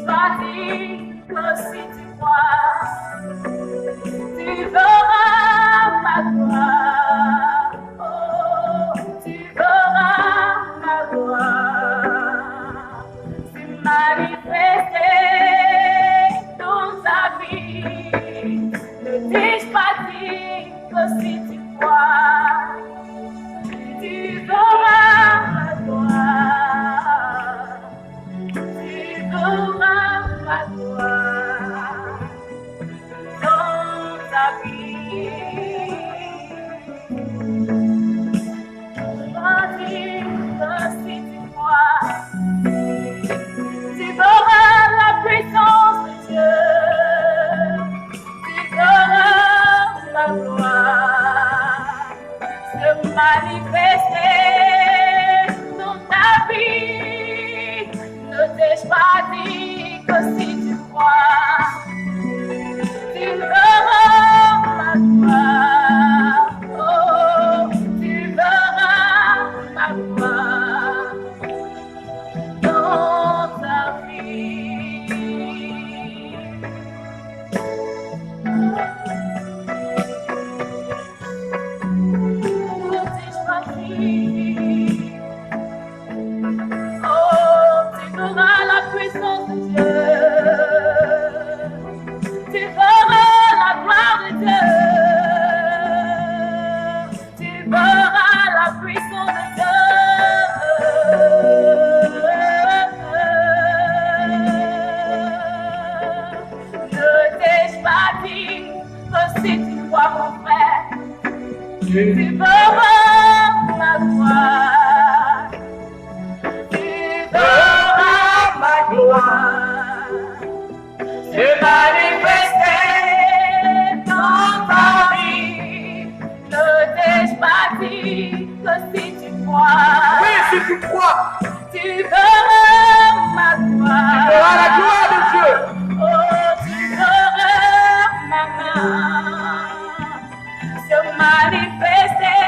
pas dit que si tu crois, tu verras ma gloire. Oh, tu verras ma gloire. Tu manifesté dans ta vie. Ne t'ai pas dit que si tu crois, tu verras ma gloire. Tu verras ma gloire dans ta vie. Pas dire que si tu crois, tu verras la puissance de Dieu. Tu verras la gloire se manifester dans ta vie. Ne t'ai-je pas dit que si tu crois, tu verras ma gloire. Oh, tu verras ma gloire dans ta vie. Ne t'ai-je pas dit? Oh, tu verras la puissance de Dieu. Tu verras la gloire de Dieu. Tu verras la puissance de Dieu. Ne t'ai-je pas dit que si tu crois mon frère, tu verras ma gloire. Tu verras ma gloire se manifester dans ta vie. Ne t'ai-je pas dit que si tu crois, Oui, si tu crois, tu verras ma gloire. tu verras la gloire de Dieu. Oh, tu verras ma main se manifester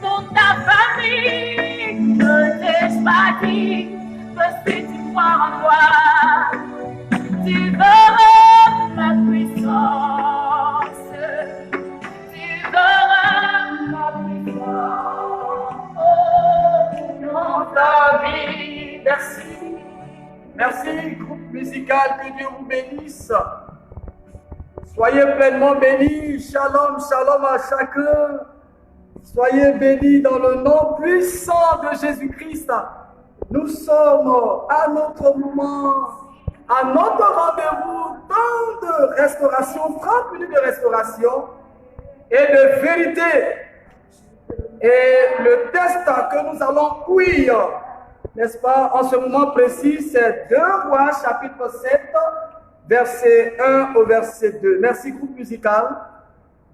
dans ta famille. Ne t'ai-je pas dit que si tu crois en moi, tu verras ma puissance. Tu verras ma puissance. Oh, dans ta vie. Merci. Merci, groupe musical, que Dieu vous bénisse. Soyez pleinement bénis. Shalom, shalom à chacun. Soyez bénis dans le nom puissant de Jésus-Christ. Nous sommes à notre moment, à notre rendez-vous, temps de restauration, 30 minutes de restauration et de vérité. Et le test que nous allons ouïr, n'est-ce pas, en ce moment précis, c'est 2 Rois, chapitre 7, verset 1 au verset 2. Merci, groupe musical.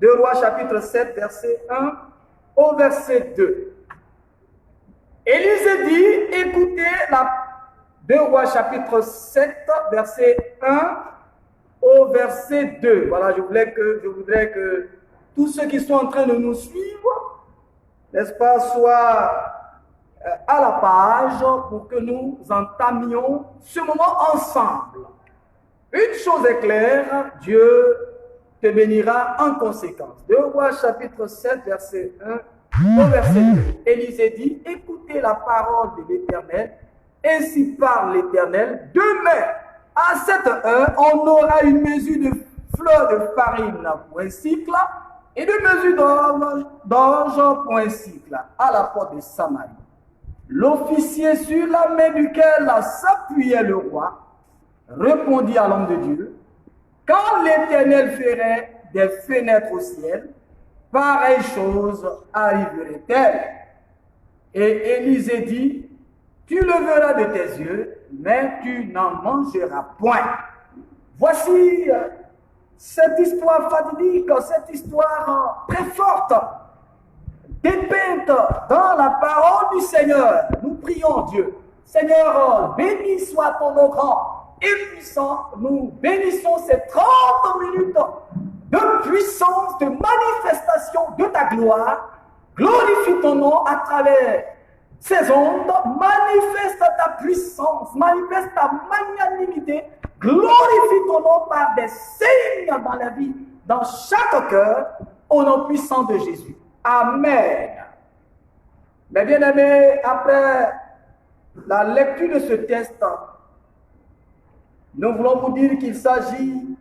2 Rois, chapitre 7, verset 1 au verset 2. Élisée dit, écoutez la 2 Rois, chapitre 7, verset 1 au verset 2. Voilà, je voudrais que tous ceux qui sont en train de nous suivre, n'est-ce pas, soient à la page pour que nous entamions ce moment ensemble. Une chose est claire, Dieu te bénira en conséquence. 2 Rois chapitre 7, verset 1 au verset 2. Élisée dit, écoutez la parole de l'Éternel, ainsi parle l'Éternel, demain à cette heure, on aura une mesure de fleur de farine pour un cycle et de mesure d'orge pour un cycle à la porte de Samarie. L'officier sur la main duquel s'appuyait le roi répondit à l'homme de Dieu, quand l'Éternel ferait des fenêtres au ciel, pareille chose arriverait-elle. Et Élisée dit, tu le verras de tes yeux, mais tu n'en mangeras point. Voici cette histoire fatidique, cette histoire très forte, dépeinte dans la parole du Seigneur. Nous prions Dieu. Seigneur, béni soit ton nom grand et puissant. Nous bénissons ces 30 minutes de puissance, de manifestation de ta gloire. Glorifie ton nom à travers ces ondes, manifeste ta puissance, manifeste ta magnanimité, glorifie ton nom par des signes dans la vie, dans chaque cœur, au nom puissant de Jésus. Amen. Mes bien-aimés, après la lecture de ce texte, nous voulons vous dire qu'il s'agit,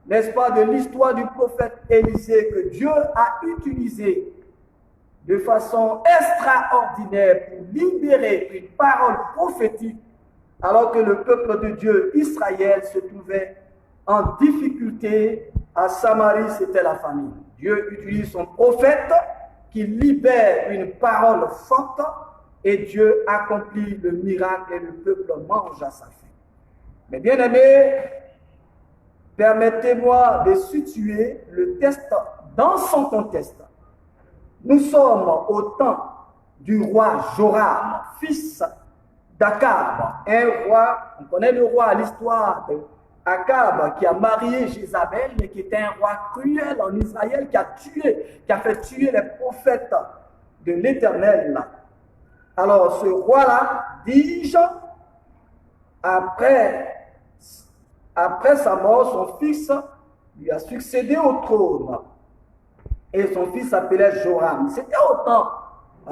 n'est-ce pas, de l'histoire du prophète Élisée que Dieu a utilisé de façon extraordinaire pour libérer une parole prophétique alors que le peuple de Dieu, Israël, se trouvait en difficulté. À Samarie, c'était la famine. Dieu utilise son prophète qui libère une parole forte et Dieu accomplit le miracle et le peuple mange à sa faim. Mais bien aimés, permettez-moi de situer le texte dans son contexte. Nous sommes au temps du roi Joram, fils d'Akab, un roi, on connaît le roi, l'histoire d'Akab qui a marié Jézabel, mais qui était un roi cruel en Israël, qui a fait tuer les prophètes de l'Éternel. Alors ce roi-là, dis-je, après sa mort, son fils lui a succédé au trône. Et son fils s'appelait Joram. C'était au temps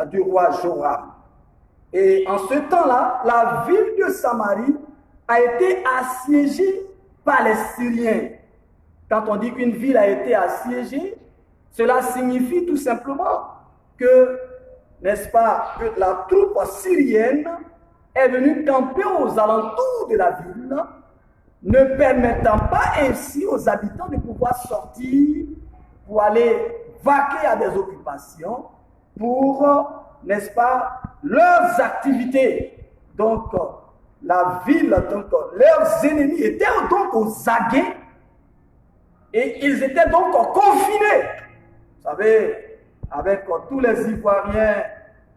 du roi Joram. Et en ce temps-là, la ville de Samarie a été assiégée par les Syriens. Quand on dit qu'une ville a été assiégée, cela signifie tout simplement que, n'est-ce pas, que la troupe syrienne est venue camper aux alentours de la ville, ne permettant pas ainsi aux habitants de pouvoir sortir pour aller vaquer à des occupations pour, n'est-ce pas, leurs activités. Donc, la ville, donc, leurs ennemis étaient donc aux aguets et ils étaient donc confinés. Vous savez, avec tous les Ivoiriens,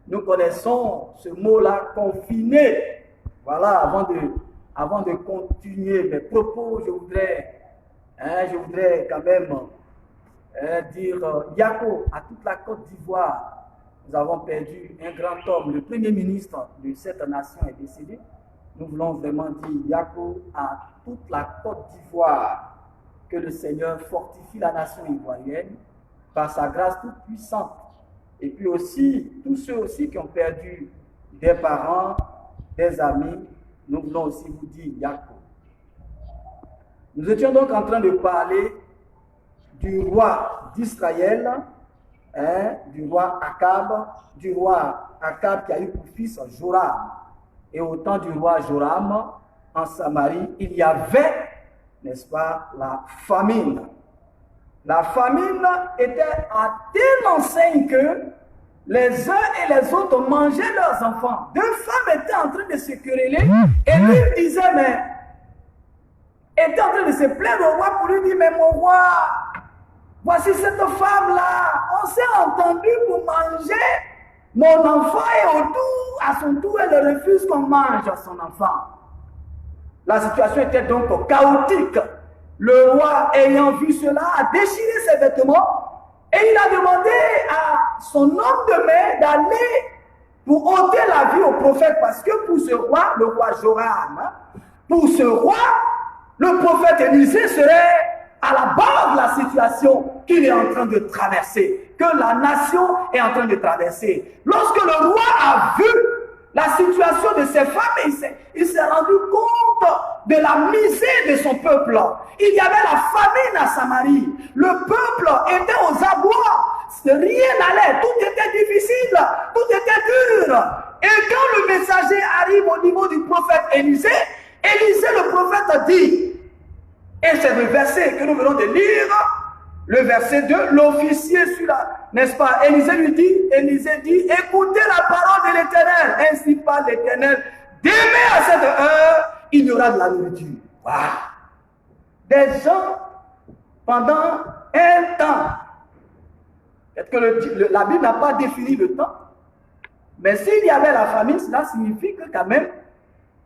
nous connaissons ce mot-là, confiné. Voilà, avant de continuer mes propos, je voudrais quand même dire Yako à toute la Côte d'Ivoire. Nous avons perdu un grand homme, le premier ministre de cette nation est décédé. Nous voulons vraiment dire Yako à toute la Côte d'Ivoire. Que le Seigneur fortifie la nation ivoirienne par sa grâce toute puissante. Et puis aussi, tous ceux aussi qui ont perdu des parents, des amis, nous voulons aussi vous dire Yako. Nous étions donc en train de parler du roi d'Israël, du roi Akab qui a eu pour fils Joram. Et au temps du roi Joram, en Samarie, il y avait, n'est-ce pas, la famine. La famine était à telle enseigne que les uns et les autres mangeaient leurs enfants. Deux femmes étaient en train de se quereller et lui disait, mais était en train de se plaindre au roi pour lui dire, mais mon roi, voici cette femme-là, on s'est entendu pour manger mon enfant et à son tour, elle refuse qu'on mange son enfant. La situation était donc chaotique. Le roi, ayant vu cela, a déchiré ses vêtements et il a demandé à son homme de main d'aller pour ôter la vie au prophète, parce que pour ce roi, le roi Joram, pour ce roi, le prophète Élisée serait à la base de la situation qu'il est en train de traverser, que la nation est en train de traverser. Lorsque le roi a vu la situation de ses femmes, il s'est rendu compte de la misère de son peuple. Il y avait la famine à Samarie. Le peuple était aux abois. Rien n'allait. Tout était difficile. Tout était dur. Et quand le messager arrive au niveau du prophète Élisée, le prophète dit, et c'est le verset que nous venons de lire, le verset 2, l'officier sur la, n'est-ce pas, Élisée dit, écoutez la parole de l'Éternel, ainsi parle l'Éternel, demain à cette heure, il y aura de la nourriture. Wow. Des gens, pendant un temps, peut-être que la Bible n'a pas défini le temps, mais s'il y avait la famine, cela signifie que quand même,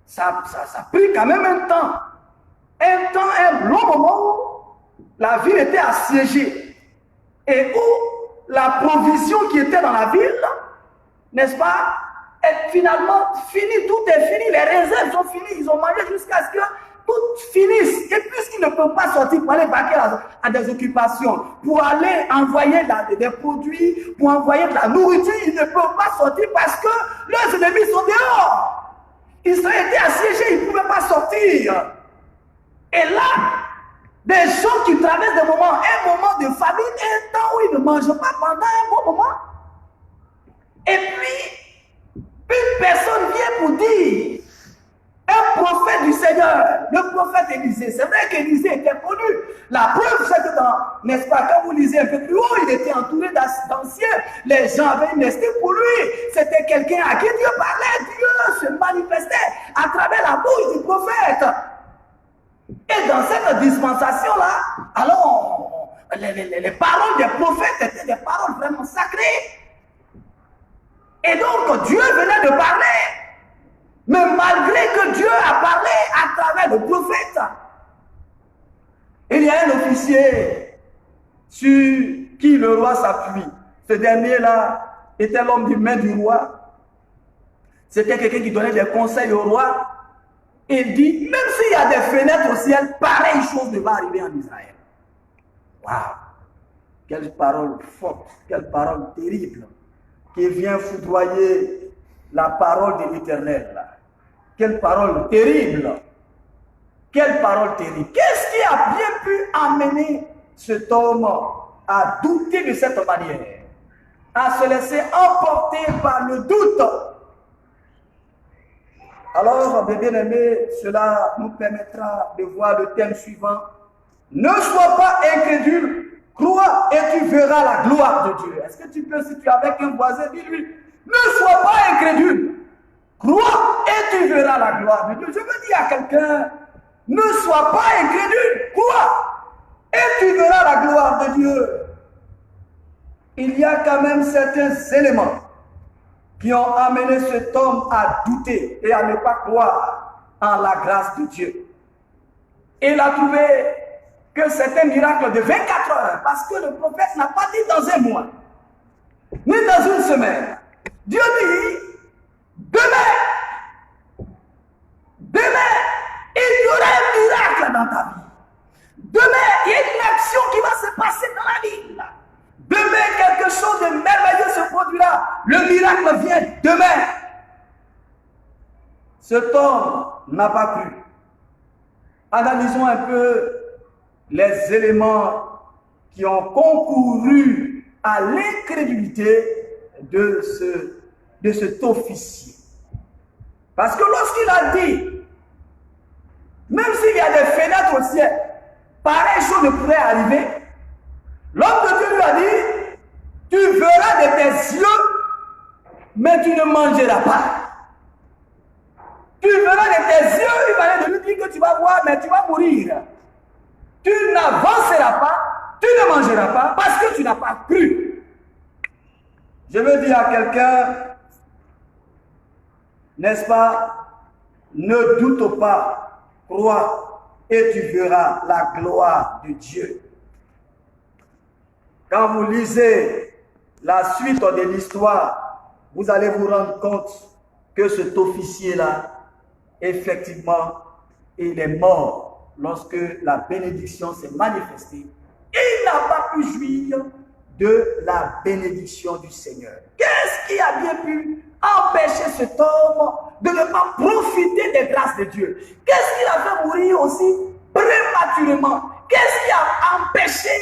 ça a pris quand même un temps. Un long moment où la ville était assiégée et où la provision qui était dans la ville, n'est-ce pas, Et finalement, fini, tout est fini, les réserves sont finies, ils ont mangé jusqu'à ce que tout finisse. Et puisqu'ils ne peuvent pas sortir pour aller vaquer à des occupations, pour aller envoyer des produits, pour envoyer de la nourriture, ils ne peuvent pas sortir parce que leurs ennemis sont dehors. Israël était assiégé, ils ne pouvaient pas sortir. Et là, des gens qui traversent un moment de famine, un temps où ils ne mangent pas pendant un bon moment. Et puis, une personne vient pour dire, un prophète du Seigneur, le prophète Élisée. C'est vrai qu'Élisée était connu. La preuve, c'est que n'est-ce pas, quand vous lisez un peu plus haut, il était entouré d'anciens. Les gens avaient une estime pour lui. C'était quelqu'un à qui Dieu parlait. Dieu se manifestait à travers la bouche du prophète. Et dans cette dispensation-là, alors, les paroles des prophètes étaient des paroles vraiment sacrées. Et donc, Dieu venait de parler. Mais malgré que Dieu a parlé à travers le prophète, il y a un officier sur qui le roi s'appuie. Ce dernier-là était l'homme du main du roi. C'était quelqu'un qui donnait des conseils au roi. Il dit, même s'il y a des fenêtres au ciel, pareille chose ne va arriver en Israël. Waouh! Quelle parole forte, quelle parole terrible, qui vient foudroyer la parole de l'Éternel. Quelle parole terrible! Quelle parole terrible! Qu'est-ce qui a bien pu amener cet homme à douter de cette manière, à se laisser emporter par le doute? Alors, mes bien-aimés, cela nous permettra de voir le thème suivant. Ne sois pas incrédule, crois et tu verras la gloire de Dieu. Est-ce que tu peux, si tu es avec un voisin, dis-lui, ne sois pas incrédule, crois et tu verras la gloire de Dieu. Je veux dire à quelqu'un, ne sois pas incrédule, crois et tu verras la gloire de Dieu. Il y a quand même certains éléments qui ont amené cet homme à douter et à ne pas croire en la grâce de Dieu. Il a trouvé que c'est un miracle de 24 heures, parce que le prophète n'a pas dit dans un mois, ni dans une semaine. Dieu dit, demain, il y aura un miracle dans ta vie. Demain, il y a une action qui va se passer dans la ville. Demain, quelque chose de merveilleux se produira. Le miracle vient demain. Cet homme n'a pas cru. Analysons un peu les éléments qui ont concouru à l'incrédulité de cet officier. Parce que lorsqu'il a dit, même s'il y a des fenêtres au ciel, pareille chose ne pourrait arriver, l'homme de Dieu lui a dit, tu verras de tes yeux, mais tu ne mangeras pas. Tu verras de tes yeux, il va de lui dire que tu vas voir, mais tu vas mourir. Tu n'avanceras pas, tu ne mangeras pas, parce que tu n'as pas cru. Je veux dire à quelqu'un, n'est-ce pas, ne doute pas, crois, et tu verras la gloire de Dieu. Quand vous lisez la suite de l'histoire, vous allez vous rendre compte que cet officier-là, effectivement, il est mort lorsque la bénédiction s'est manifestée. Il n'a pas pu jouir de la bénédiction du Seigneur. Qu'est-ce qui a bien pu empêcher cet homme de ne pas profiter des grâces de Dieu? Qu'est-ce qui l'a fait mourir aussi prématurément? Qu'est-ce qui a empêché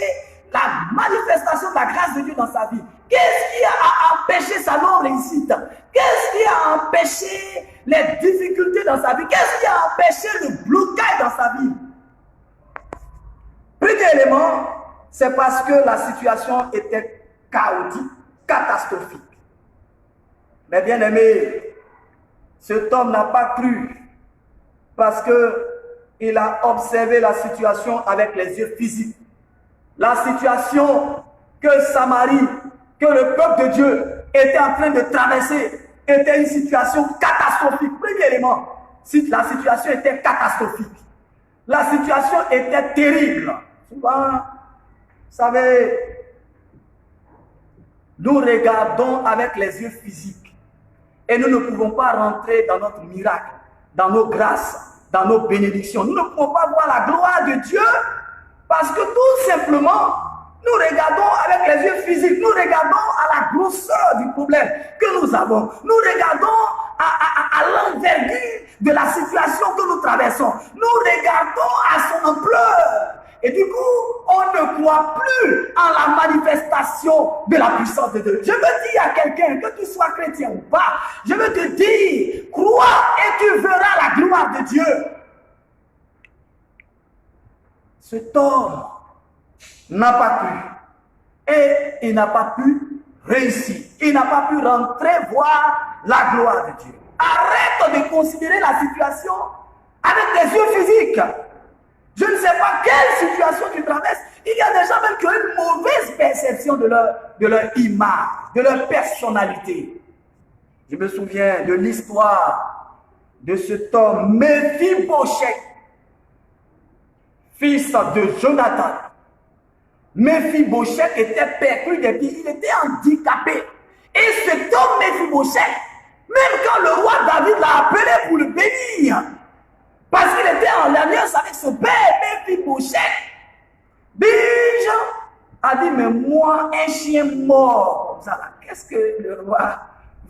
la manifestation de la grâce de Dieu dans sa vie? Qu'est-ce qui a empêché sa non-réussite? Qu'est-ce qui a empêché les difficultés dans sa vie? Qu'est-ce qui a empêché le blocage dans sa vie? Premier élément, c'est parce que la situation était chaotique, catastrophique. Mais bien aimé, cet homme n'a pas cru parce qu'il a observé la situation avec les yeux physiques. La situation que Samarie, que le peuple de Dieu était en train de traverser, était une situation catastrophique. Premier élément, la situation était catastrophique. La situation était terrible. Souvent, vous savez, nous regardons avec les yeux physiques. Et nous ne pouvons pas rentrer dans notre miracle, dans nos grâces, dans nos bénédictions. Nous ne pouvons pas voir la gloire de Dieu parce que tout simplement, nous regardons avec les yeux physiques, nous regardons à la grosseur du problème que nous avons. Nous regardons à l'envergure de la situation que nous traversons. Nous regardons à son ampleur. Et du coup, on ne croit plus en la manifestation de la puissance de Dieu. Je veux dire à quelqu'un, que tu sois chrétien ou pas, je veux te dire, crois et tu verras la gloire de Dieu. Cet homme n'a pas pu. Et il n'a pas pu réussir. Il n'a pas pu rentrer voir la gloire de Dieu. Arrête de considérer la situation avec des yeux physiques. Je ne sais pas quelle situation tu traverses. Il y a des gens même qui ont une mauvaise perception de leur image, de leur personnalité. Je me souviens de l'histoire de cet homme, Méphibosheth, fils de Jonathan. Méphibosheth était perclus des pieds, il était handicapé. Et cet homme Méphibosheth, même quand le roi David l'a appelé pour le bénir, parce qu'il était en alliance avec son père, Méphibosheth, Bige a dit, mais moi, un chien mort, comme ça, qu'est-ce que le roi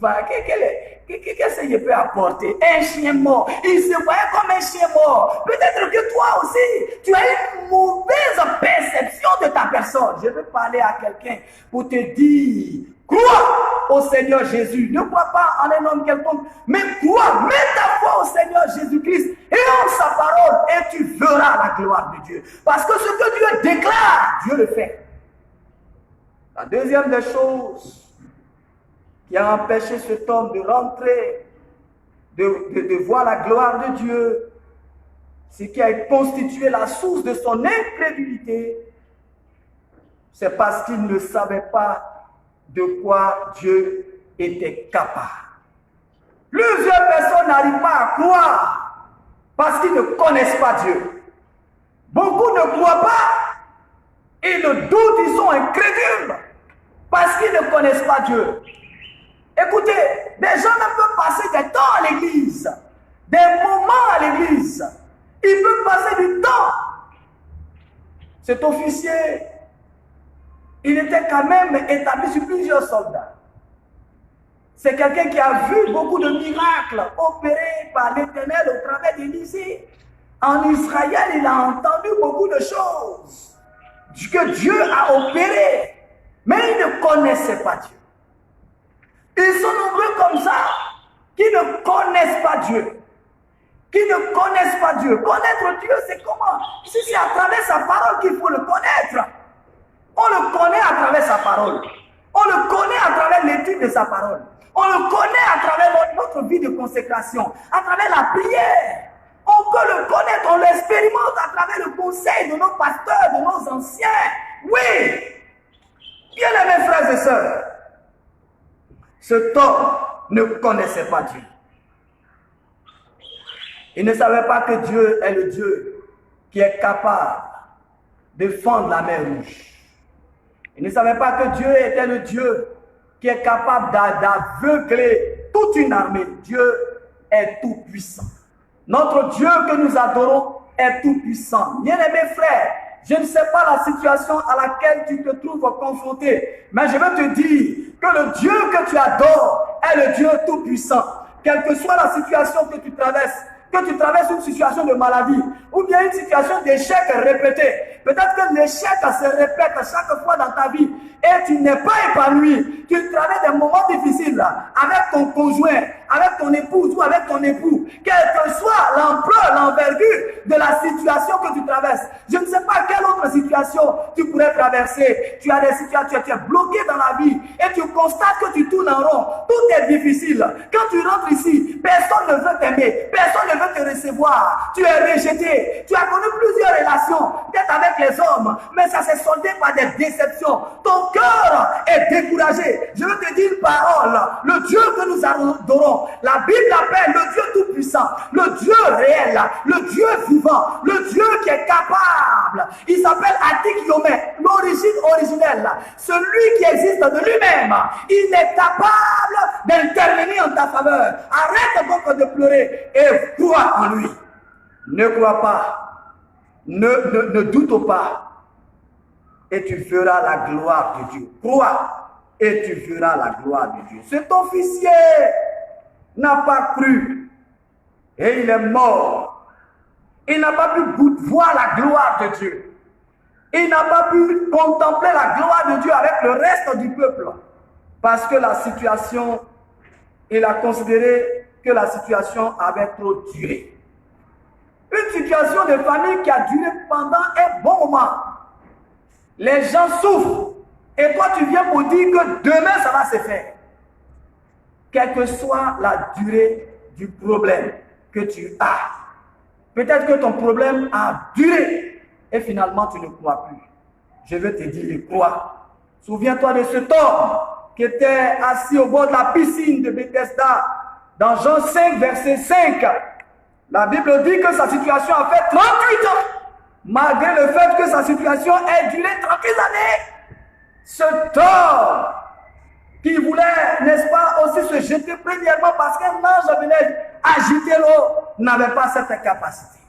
va, qu'est-ce que je peux apporter? Un chien mort. Il se voyait comme un chien mort. Peut-être que toi aussi, tu as une mauvaise perception de ta personne. Je veux parler à quelqu'un pour te dire, crois au Seigneur Jésus. Ne crois pas en un homme quelconque, mais crois, mets ta foi au Seigneur Jésus-Christ et en sa parole et tu verras la gloire de Dieu. Parce que ce que Dieu déclare, Dieu le fait. La deuxième des choses qui a empêché cet homme de rentrer, de voir la gloire de Dieu, ce qui a constitué la source de son incrédulité, c'est parce qu'il ne savait pas de quoi Dieu était capable. Plusieurs personnes n'arrivent pas à croire parce qu'ils ne connaissent pas Dieu. Beaucoup ne croient pas, ils ne doutent, ils sont incrédules parce qu'ils ne connaissent pas Dieu. Écoutez, des gens ne peuvent passer des temps à l'église, des moments à l'église. Ils peuvent passer du temps. Cet officier, il était quand même établi sur plusieurs soldats. C'est quelqu'un qui a vu beaucoup de miracles opérés par l'Éternel au travers d'Élisée. En Israël, il a entendu beaucoup de choses que Dieu a opérées, mais il ne connaissait pas Dieu. Ils sont nombreux comme ça, qui ne connaissent pas Dieu. Qui ne connaissent pas Dieu. Connaître Dieu, c'est comment? Si c'est à travers sa parole qu'il faut le connaître. On le connaît à travers sa parole. On le connaît à travers l'étude de sa parole. On le connaît à travers notre vie de consécration, à travers la prière. On peut le connaître, on l'expérimente à travers le conseil de nos pasteurs, de nos anciens. Oui! Bien aimés frères et sœurs, cet homme ne connaissait pas Dieu. Il ne savait pas que Dieu est le Dieu qui est capable de fendre la mer rouge. Il ne savait pas que Dieu était le Dieu qui est capable d'aveugler toute une armée. Dieu est tout puissant. Notre Dieu que nous adorons est tout puissant. Bien-aimés frères, je ne sais pas la situation à laquelle tu te trouves confronté, mais je veux te dire que le Dieu que tu adores est le Dieu tout puissant. Quelle que soit la situation que tu traverses une situation de maladie ou bien une situation d'échec répété. Peut-être que l'échec se répète chaque fois dans ta vie et tu n'es pas épanoui. Tu traverses des moments difficiles avec ton conjoint, avec ton épouse ou avec ton époux. Quelle que soit l'ampleur, l'envergure de la situation que tu traverses. Je ne sais pas quelle autre situation tu pourrais traverser. Tu as des situations, tu es bloqué dans la vie et tu constates que tu tournes en rond. Tout est difficile. Quand tu rentres ici, personne ne veut t'aimer, personne ne veut te recevoir. Tu es rejeté. Tu as connu plusieurs relations. peut-être avec les hommes, mais ça s'est soldé par des déceptions. Ton cœur est découragé. Je veux te dire une parole. Le Dieu que nous adorons, la Bible l'appelle le Dieu tout-puissant, le Dieu réel, le Dieu vivant, le Dieu qui est capable. Il s'appelle Atik Yomé, l'origine originelle, celui qui existe de lui-même. Il est capable d'intervenir en ta faveur. Arrête donc de pleurer et crois en lui. Ne crois pas, ne doute pas, et tu verras la gloire de Dieu. Crois, et tu verras la gloire de Dieu. Cet officier n'a pas cru, et il est mort. Il n'a pas pu voir la gloire de Dieu. Il n'a pas pu contempler la gloire de Dieu avec le reste du peuple. Parce que la situation, il a considéré que la situation avait trop duré. Une situation de famille qui a duré pendant un bon moment. Les gens souffrent. Et toi, tu viens pour dire que demain, ça va se faire. Quelle que soit la durée du problème que tu as. Peut-être que ton problème a duré. Et finalement, tu ne crois plus. Je veux te dire, crois. Souviens-toi de cet homme qui était assis au bord de la piscine de Bethesda. Dans Jean 5, verset 5. La Bible dit que sa situation a fait 38 ans. Malgré le fait que sa situation ait duré 38 années. Cet homme qui voulait, n'est-ce pas, aussi se jeter premièrement parce qu'un ange venait agiter l'eau, n'avait pas cette capacité.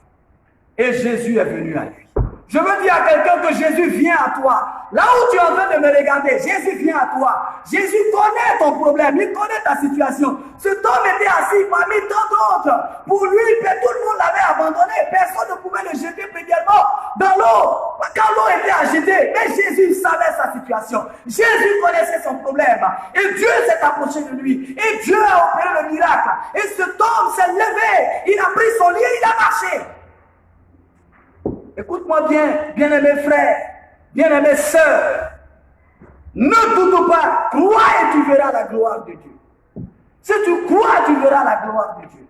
Et Jésus est venu à lui. Je veux dire à quelqu'un que Jésus vient à toi. Là où tu es en train de me regarder, Jésus vient à toi. Jésus connaît ton problème, il connaît ta situation. Cet homme était assis parmi tant d'autres. Pour lui, tout le monde l'avait abandonné. Personne ne pouvait le jeter premièrement dans l'eau. Quand l'eau était agitée, mais Jésus savait sa situation. Jésus connaissait son problème. Et Dieu s'est approché de lui. Et Dieu a opéré le miracle. Et cet homme s'est levé. Il a pris son lit, il a marché. Écoute-moi bien, bien-aimés frères, bien-aimées sœurs. Ne doute pas, crois et tu verras la gloire de Dieu. Si tu crois, tu verras la gloire de Dieu.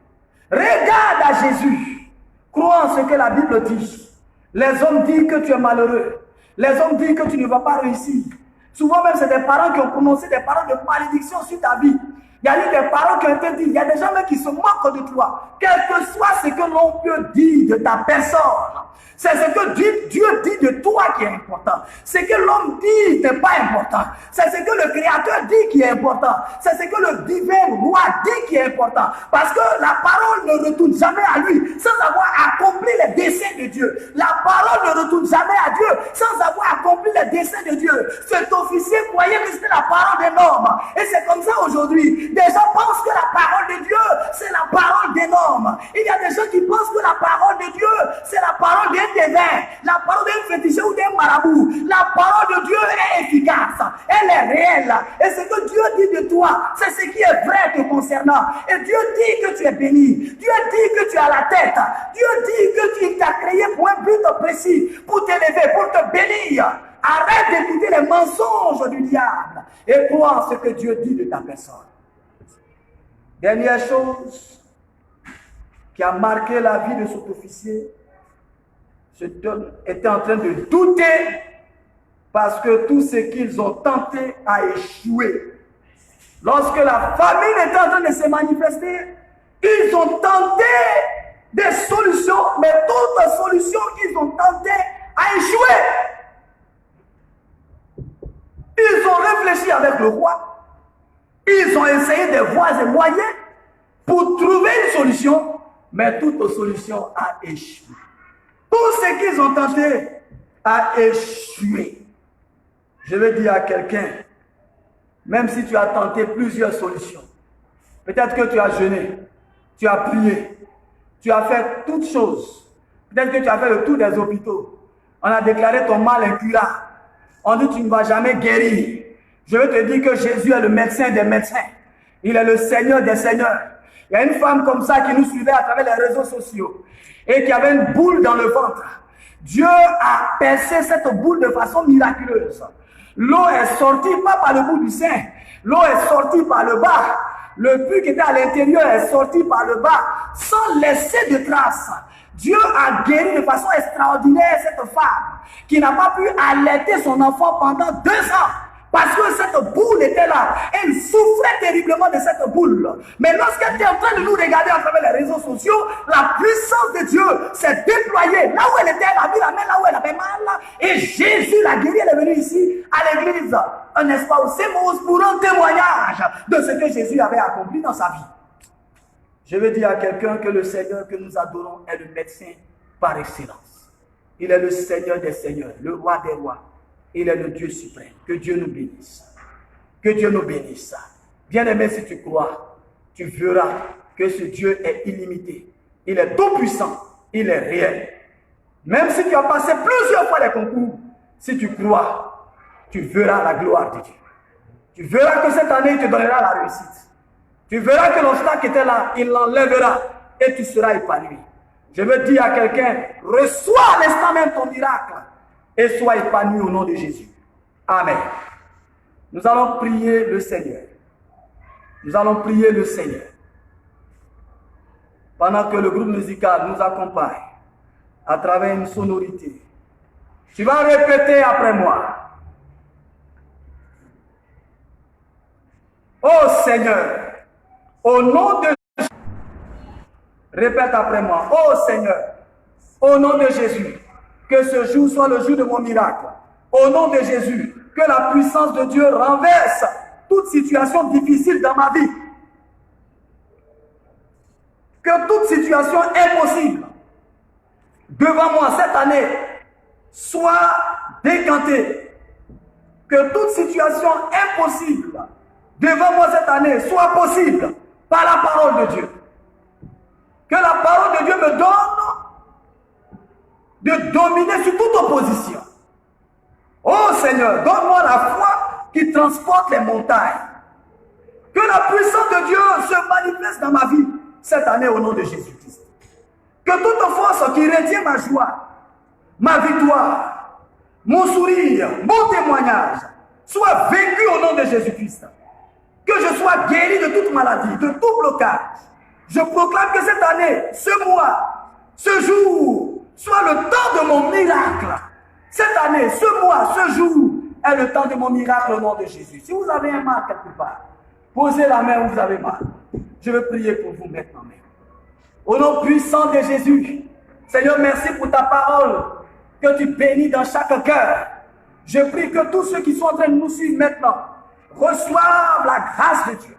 Regarde à Jésus. Crois en ce que la Bible dit. Les hommes disent que tu es malheureux. Les hommes disent que tu ne vas pas réussir. Souvent même, c'est des parents qui ont prononcé des paroles de malédiction sur ta vie. Il y a eu des paroles qui ont été dites. Il y a des gens même qui se moquent de toi. Quel que soit ce que l'on peut dire de ta personne. C'est ce que Dieu dit de toi qui est important. Ce que l'homme dit n'est pas important. C'est ce que le Créateur dit qui est important. C'est ce que le divin roi dit qui est important. Parce que la parole ne retourne jamais à lui sans avoir accompli les desseins de Dieu. La parole ne retourne jamais à Dieu sans avoir accompli les desseins de Dieu. Cet officier croyait que c'était la parole d'un homme. Et c'est comme ça aujourd'hui. Des gens pensent que la parole de Dieu, c'est la parole d'un homme. Il y a des gens qui pensent que la parole de Dieu, c'est la parole d'un divin, la parole d'un féticheur ou d'un marabout. La parole de Dieu est efficace, elle est réelle. Et ce que Dieu dit de toi, c'est ce qui est vrai te concernant. Et Dieu dit que tu es béni. Dieu dit que tu as la tête. Dieu dit que tu t'as créé pour un but précis, pour t'élever, pour te bénir. Arrête d'écouter les mensonges du diable et crois en ce que Dieu dit de ta personne. Dernière chose qui a marqué la vie de cet officier, cet homme était en train de douter parce que tout ce qu'ils ont tenté a échoué. Lorsque la famine était en train de se manifester, ils ont tenté des solutions, mais toutes les solutions qu'ils ont tentées a échoué. Ils ont réfléchi avec le roi. Ils ont essayé des voies et moyens pour trouver une solution, mais toute solution a échoué. Tout ce qu'ils ont tenté a échoué. Je veux dire à quelqu'un, même si tu as tenté plusieurs solutions, peut-être que tu as jeûné, tu as prié, tu as fait toutes choses, peut-être que tu as fait le tour des hôpitaux, on a déclaré ton mal incurable, on dit que tu ne vas jamais guérir. Je veux te dire que Jésus est le médecin des médecins, il est le Seigneur des seigneurs. Il y a une femme comme ça qui nous suivait à travers les réseaux sociaux et qui avait une boule dans le ventre. Dieu a percé cette boule de façon miraculeuse. L'eau est sortie pas par le bout du sein, l'eau est sortie par le bas. Le puits qui était à l'intérieur est sorti par le bas sans laisser de traces. Dieu a guéri de façon extraordinaire cette femme qui n'a pas pu allaiter son enfant pendant 2 ans. Parce que cette boule était là. Elle souffrait terriblement de cette boule. Mais lorsqu'elle était en train de nous regarder à travers les réseaux sociaux, la puissance de Dieu s'est déployée. Là où elle était, elle a mis la main là où elle avait mal. Et Jésus l'a guérie. Elle est venue ici à l'église. N'est-ce pas, au Sémose pour un témoignage de ce que Jésus avait accompli dans sa vie. Je veux dire à quelqu'un que le Seigneur que nous adorons est le médecin par excellence. Il est le Seigneur des seigneurs, le roi des rois. Il est le Dieu suprême. Que Dieu nous bénisse. Que Dieu nous bénisse. Bien-aimé, si tu crois, tu verras que ce Dieu est illimité. Il est tout puissant. Il est réel. Même si tu as passé plusieurs fois les concours, si tu crois, tu verras la gloire de Dieu. Tu verras que cette année, il te donnera la réussite. Tu verras que l'obstacle était là, il l'enlèvera et tu seras épanoui. Je veux dire à quelqu'un, reçois à l'instant même ton miracle et sois épanoui au nom de Jésus. Amen. Nous allons prier le Seigneur. Nous allons prier le Seigneur. Pendant que le groupe musical nous accompagne à travers une sonorité, tu vas répéter après moi. Oh Seigneur, au nom de Jésus, répète après moi. Oh Seigneur, au nom de Jésus, que ce jour soit le jour de mon miracle. Au nom de Jésus, que la puissance de Dieu renverse toute situation difficile dans ma vie. Que toute situation impossible devant moi cette année soit décantée. Que toute situation impossible devant moi cette année soit possible par la parole de Dieu. Que la parole de Dieu me donne de dominer sur toute opposition. Oh Seigneur, donne-moi la foi qui transporte les montagnes. Que la puissance de Dieu se manifeste dans ma vie cette année au nom de Jésus-Christ. Que toute force qui retient ma joie, ma victoire, mon sourire, mon témoignage soit vaincue au nom de Jésus-Christ. Que je sois guéri de toute maladie, de tout blocage. Je proclame que cette année, ce mois, ce jour, soit le temps de mon miracle. Cette année, ce mois, ce jour, est le temps de mon miracle au nom de Jésus. Si vous avez un mal quelque part, posez la main où vous avez mal. Je veux prier pour vous maintenant même. Au nom puissant de Jésus, Seigneur, merci pour ta parole que tu bénis dans chaque cœur. Je prie que tous ceux qui sont en train de nous suivre maintenant reçoivent la grâce de Dieu,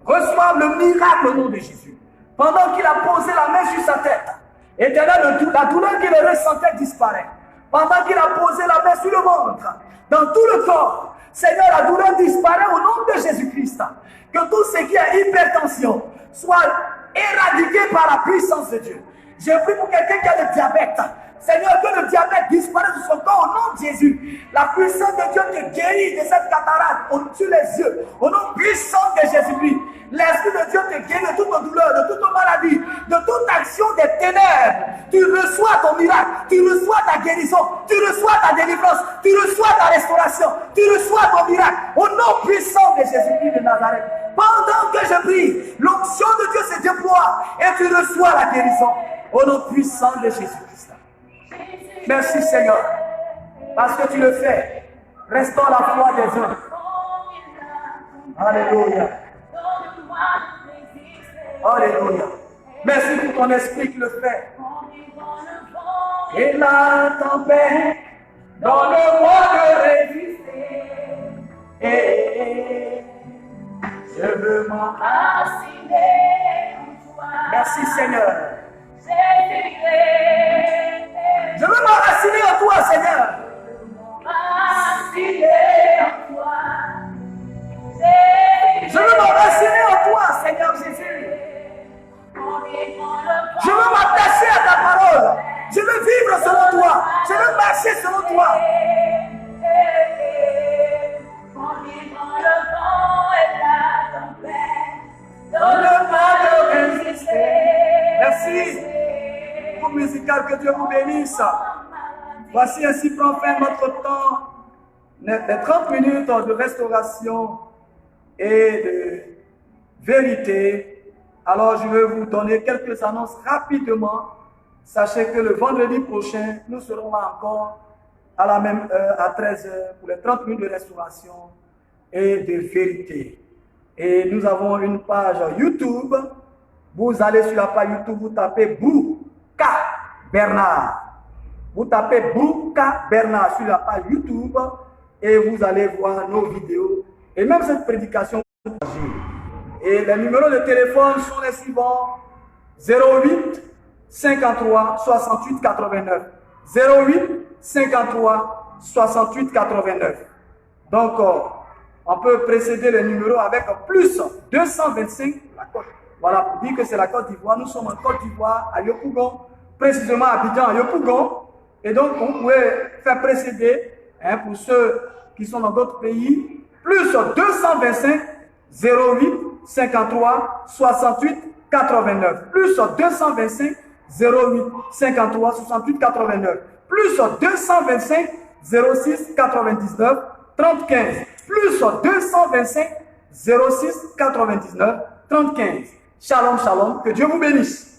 reçoivent le miracle au nom de Jésus. Pendant qu'il a posé la main sur sa tête, Éternel, la douleur qu'il ressentait disparaît. Pendant qu'il a posé la main sur le ventre, dans tout le corps, Seigneur, la douleur disparaît au nom de Jésus-Christ. Que tout ce qui est hypertension soit éradiqué par la puissance de Dieu. Je prie pour quelqu'un qui a le diabète. Seigneur, que le diabète disparaisse de son corps au nom de Jésus. La puissance de Dieu te guérit de cette cataracte au-dessus des yeux. Au nom puissant de Jésus-Christ. L'Esprit de Dieu te guérit de toutes nos douleurs, de toutes nos maladies, de toute action des ténèbres. Tu reçois ton miracle, tu reçois ta guérison, tu reçois ta délivrance, tu reçois ta restauration, tu reçois ton miracle. Au nom puissant de Jésus-Christ de Nazareth. Pendant que je prie, l'onction de Dieu se déploie et tu reçois la guérison. Au nom puissant de Jésus-Christ. Merci Seigneur, parce que tu le fais. Restaure la foi des hommes. Alléluia. Alléluia. Merci pour ton esprit qui le fait. Et la tempête dans le mois de résister. Et je veux m'enraciner en toi. Merci Seigneur. Je veux m'enraciner en toi, Seigneur. Je veux m'enraciner en toi, Seigneur Jésus. Je veux m'attacher à ta parole. Je veux vivre selon toi. Je veux marcher selon toi. Dans le mal de résister. Merci. Groupe musical, que Dieu vous bénisse. Voici ainsi prend fin notre temps, les 30 minutes de restauration et de vérité. Alors je vais vous donner quelques annonces rapidement Sachez que le vendredi prochain, nous serons là encore à la même heure, à 13 h, pour les 30 minutes de restauration et de vérité. Et nous avons une page YouTube. Vous allez sur la page YouTube, vous tapez Brouka Bernard. Vous tapez Brouka Bernard sur la page YouTube et vous allez voir nos vidéos et même cette prédication. Et les numéros de téléphone sont les suivants: 08 53 68 89. 08 53 68 89. Donc, on peut précéder les numéros avec plus 225. Voilà, pour dire que c'est la Côte d'Ivoire. Nous sommes en Côte d'Ivoire, à Yopougon, précisément à Abidjan, à Yopougon. Et donc, vous pouvez faire précéder, pour ceux qui sont dans d'autres pays, plus 225 08 53 68 89. Plus 225 08 53 68 89. Plus 225 06 99 30 15. Plus 225 06 99 30 15. Shalom, shalom. Que Dieu vous bénisse.